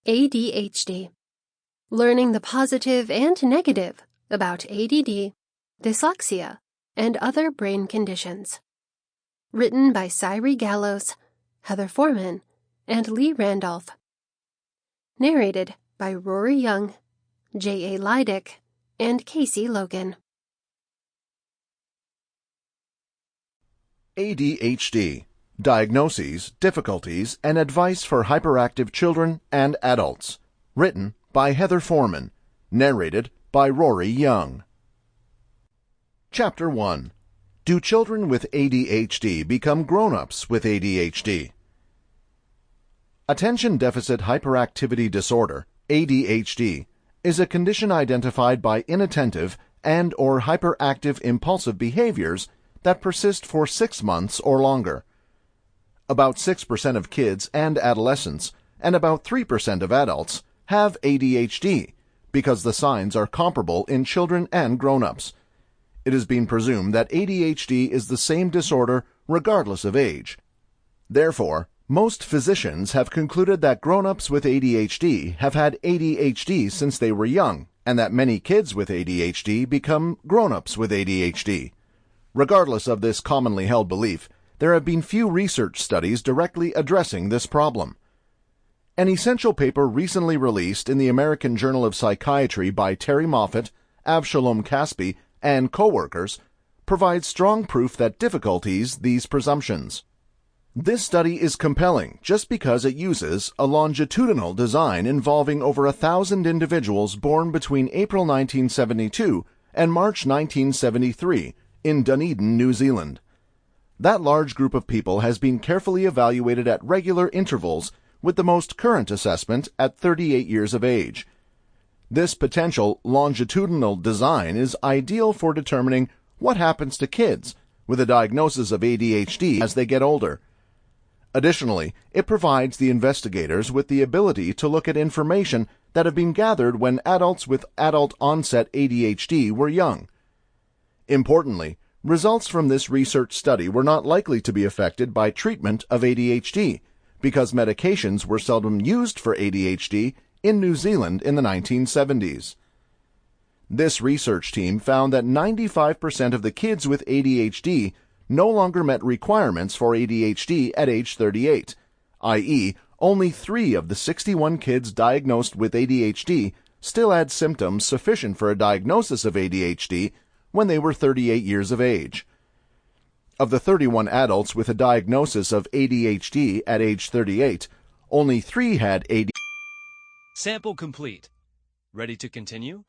ADHD. Learning the positive and negative about ADD, dyslexia, and other brain conditions. Written by Cyree Gallows, Heather Foreman, and Lee Randolph. Narrated by Rory Young, J.A. Lydick, and Kasey Logan. ADHD. Diagnoses, Difficulties, and Advice for Hyperactive Children and Adults. Written by Heather Foreman. Narrated by Rory Young. Chapter 1. Do children with ADHD become grown-ups with ADHD? Attention Deficit Hyperactivity Disorder, ADHD, is a condition identified by inattentive and/or hyperactive impulsive behaviors that persist for 6 months or longer. About 6% of kids and adolescents, and about 3% of adults, have ADHD because the signs are comparable in children and grown-ups. It has been presumed that ADHD is the same disorder regardless of age. Therefore, most physicians have concluded that grown-ups with ADHD have had ADHD since they were young, and that many kids with ADHD become grown-ups with ADHD. Regardless of this commonly held belief, there have been few research studies directly addressing this problem. An essential paper recently released in the American Journal of Psychiatry by Terry Moffat, Avshalom Caspi, and co-workers provides strong proof that difficulties these presumptions. This study is compelling just because it uses a longitudinal design involving over 1,000 individuals born between April 1972 and March 1973 in Dunedin, New Zealand. That large group of people has been carefully evaluated at regular intervals with the most current assessment at 38 years of age. This potential longitudinal design is ideal for determining what happens to kids with a diagnosis of ADHD as they get older. Additionally, it provides the investigators with the ability to look at information that have been gathered when adults with adult-onset ADHD were young. Importantly, results from this research study were not likely to be affected by treatment of ADHD because medications were seldom used for ADHD in New Zealand in the 1970s. This research team found that 95% of the kids with ADHD no longer met requirements for ADHD at age 38, i.e., only 3 of the 61 kids diagnosed with ADHD still had symptoms sufficient for a diagnosis of ADHD when they were 38 years of age. Of the 31 adults with a diagnosis of ADHD at age 38, only 3 had ADHD. Sample complete. Ready to continue?